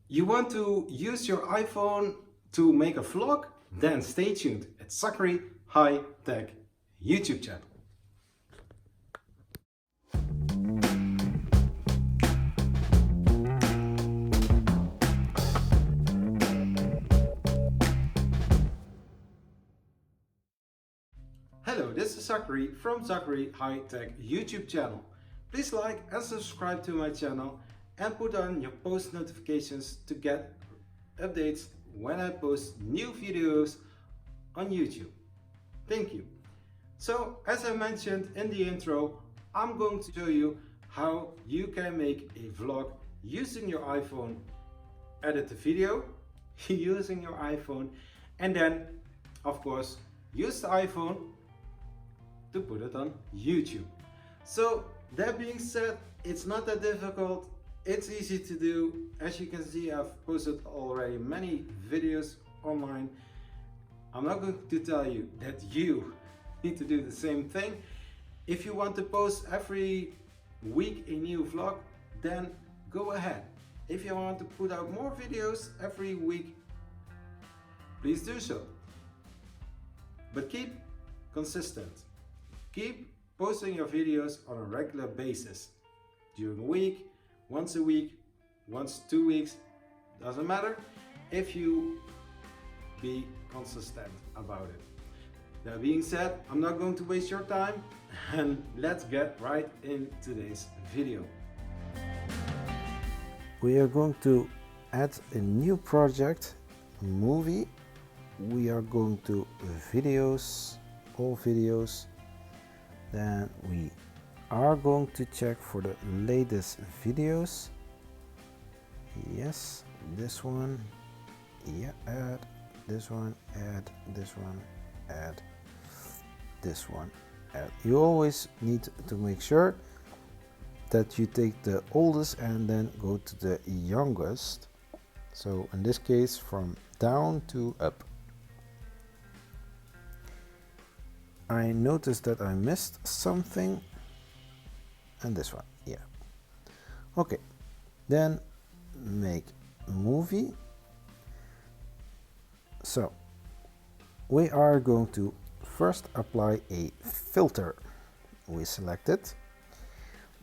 You want to use your iPhone to make a vlog? Then stay tuned at Zachary Hi-tech YouTube channel. Hello, this is Zachary from Zachary Hi-tech YouTube channel. Please like and subscribe to my channel and put on your post notifications to get updates when I post new videos on YouTube. Thank you. So, as I mentioned in the intro, I'm going to show you how you can make a vlog using your iPhone, edit the video using your iPhone, and then, of course, use the iPhone to put it on YouTube. So that being said, it's not that difficult, it's easy to do. As you can see, I've posted already many videos online. I'm not going to tell you that you need to do the same thing. If you want to post every week a new vlog, then go ahead. If you want to put out more videos every week, please do so. But keep consistent. Keep posting your videos on a regular basis. During a week, once a week, once 2 weeks, doesn't matter, if you be consistent about it. That being said, I'm not going to waste your time and let's get right in today's video. We are going to add a new project, movie. We are going to videos, all videos. Then we are going to check for the latest videos. Yes, this one. Yeah, add this one, add this one, add this one, add. You always need to make sure that you take the oldest and then go to the youngest. So in this case, from down to up. I noticed that I missed something, and this one, yeah. Okay, then make movie. So we are going to first apply a filter. We select it.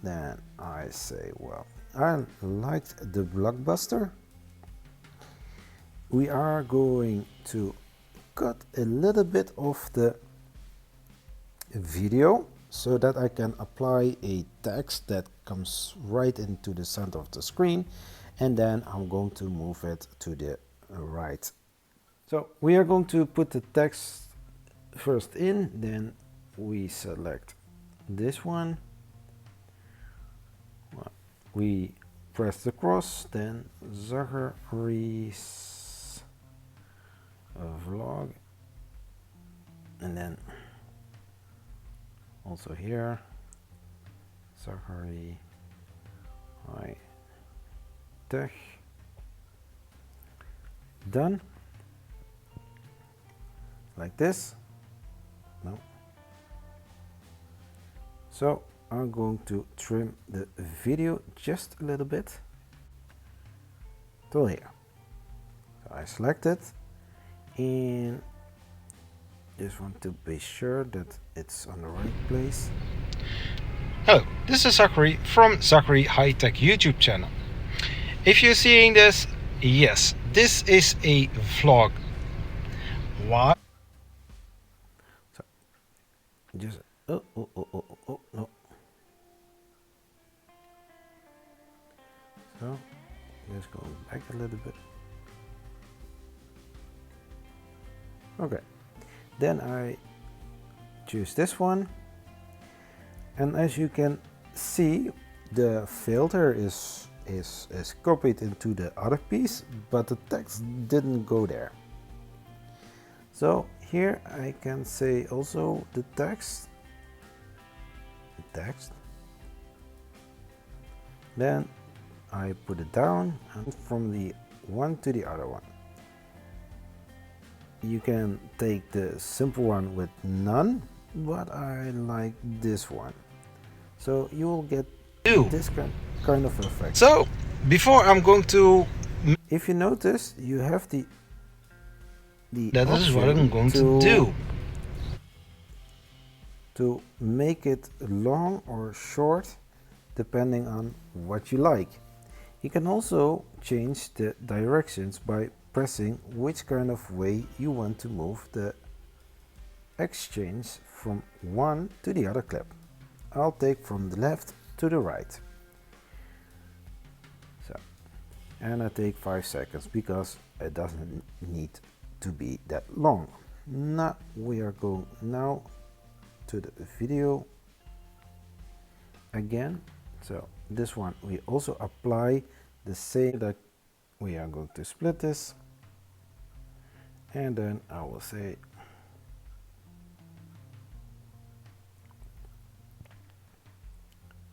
Then I say, well, I liked the blockbuster. We are going to cut a little bit of the video so that I can apply a text that comes right into the center of the screen, and then I'm going to move it to the right. So we are going to put the text first in, then we select this one, we press the cross, then Zachary's vlog, and then also here, Zachary Hi-tech. Done. Like this. No. So I'm going to trim the video just a little bit till here. So I select it and just want to be sure that it's on the right place. Hello, this is Zachary from Zachary Hi-tech YouTube channel. If you're seeing this, yes, this is a vlog. Why? So just oh no. So just go back a little bit. Okay. Then I choose this one, and as you can see, the filter is copied into the other piece, but the text didn't go there. So here I can say also the text, then I put it down and from the one to the other one. You can take the simple one with none, but I like this one. So you will get this kind of effect. So before I'm going to If you notice, you have the that is what I'm going to do. To make it long or short depending on what you like. You can also change the directions by pressing which kind of way you want to move the exchange from one to the other clip. I'll take from the left to the right. So, and I take 5 seconds because it doesn't need to be that long. Now we are going now to the video again. So this one we also apply the same, that we are going to split this, and then I will say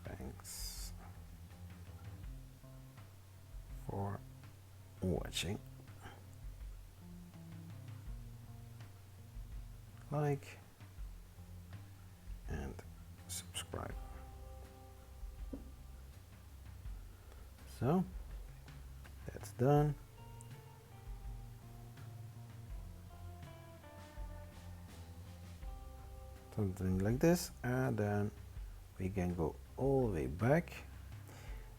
thanks for watching, like and subscribe. So that's done. Something like this, and then we can go all the way back.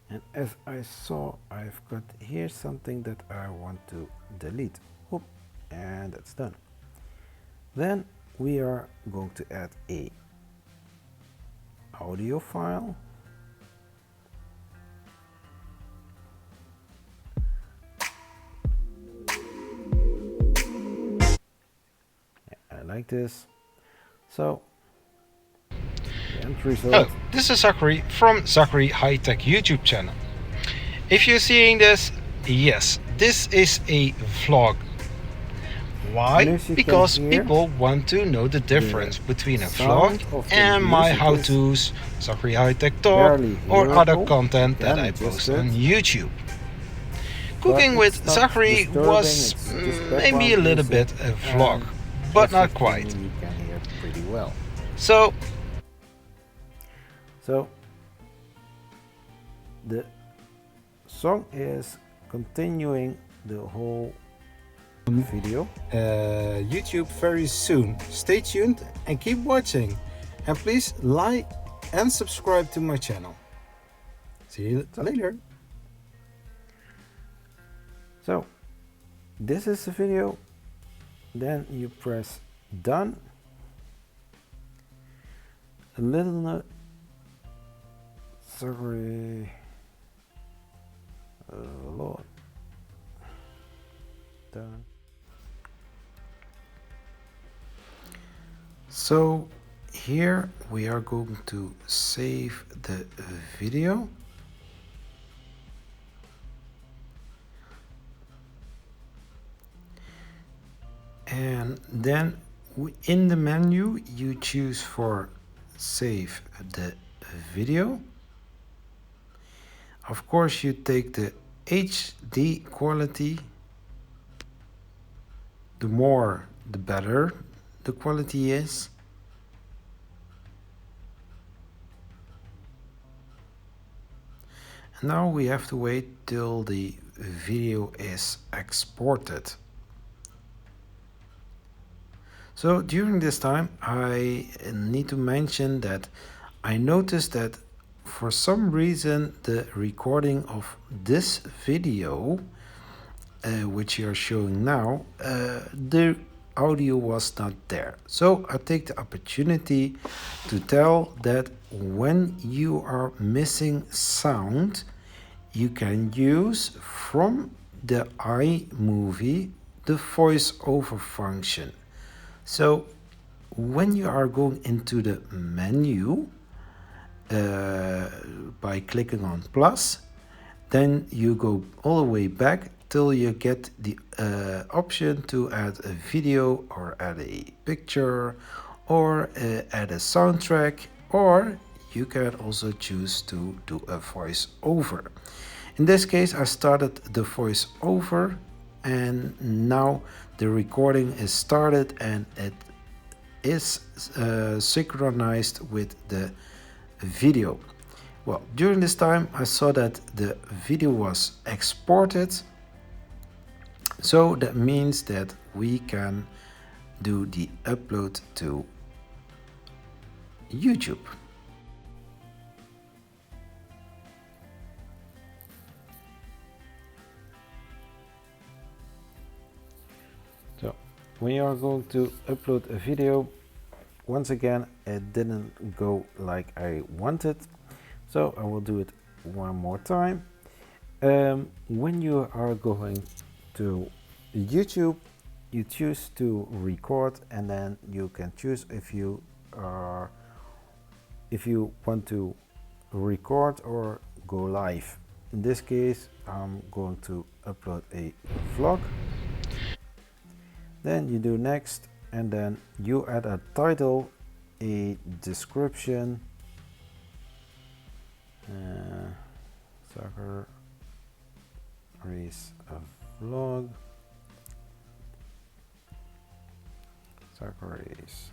And as I saw, I've got here something that I want to delete. Whoop, and that's done. Then we are going to add a audio file. I like this. So, the end result. Hello, this is Zachary from Zachary Hi-tech YouTube channel. If you're seeing this, yes, this is a vlog. Why? Because people want to know the difference between a vlog and my how-tos, Zachary Hi-tech Talk, or other content that I post on YouTube. Cooking with Zachary was maybe a little bit a vlog, but not quite. You can hear pretty well. So the song is continuing the whole video. YouTube very soon. Stay tuned and keep watching. And please like and subscribe to my channel. See you later. So this is the video. Then you press done. A little note. Sorry. Lord. Done. So here we are going to save the video. And then in the menu you choose for save the video. Of course you take the HD quality. The more the better the quality is. And now we have to wait till the video is exported. So during this time I need to mention that I noticed that for some reason the recording of this video which you are showing now, the audio was not there. So I take the opportunity to tell that when you are missing sound, you can use from the iMovie the voiceover function. So when you are going into the menu by clicking on plus, then you go all the way back till you get the option to add a video or add a picture or add a soundtrack, or you can also choose to do a voice-over. In this case I started the voice-over and now the recording is started and it is synchronized with the video. Well, during this time I saw that the video was exported So that means that we can do the upload to YouTube. So when you are going to upload a video, once again it didn't go like I wanted, so I will do it one more time. When you are going to YouTube, you choose to record, and then you can choose if you want to record or go live. In this case, I'm going to upload a vlog. Then you do next, and then you add a title, a description, Zachary's vlog, Zachary's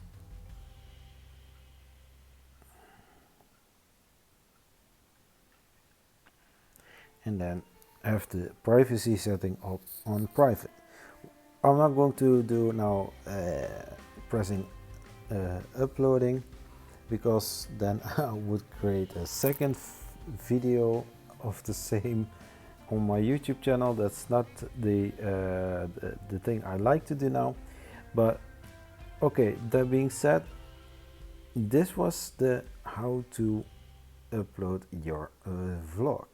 and then have the privacy setting up on private. I'm not going to do now pressing uploading, because then I would create a second video of the same on my YouTube channel. That's not the thing I like to do now. But okay, that being said, this was the how to upload your vlog.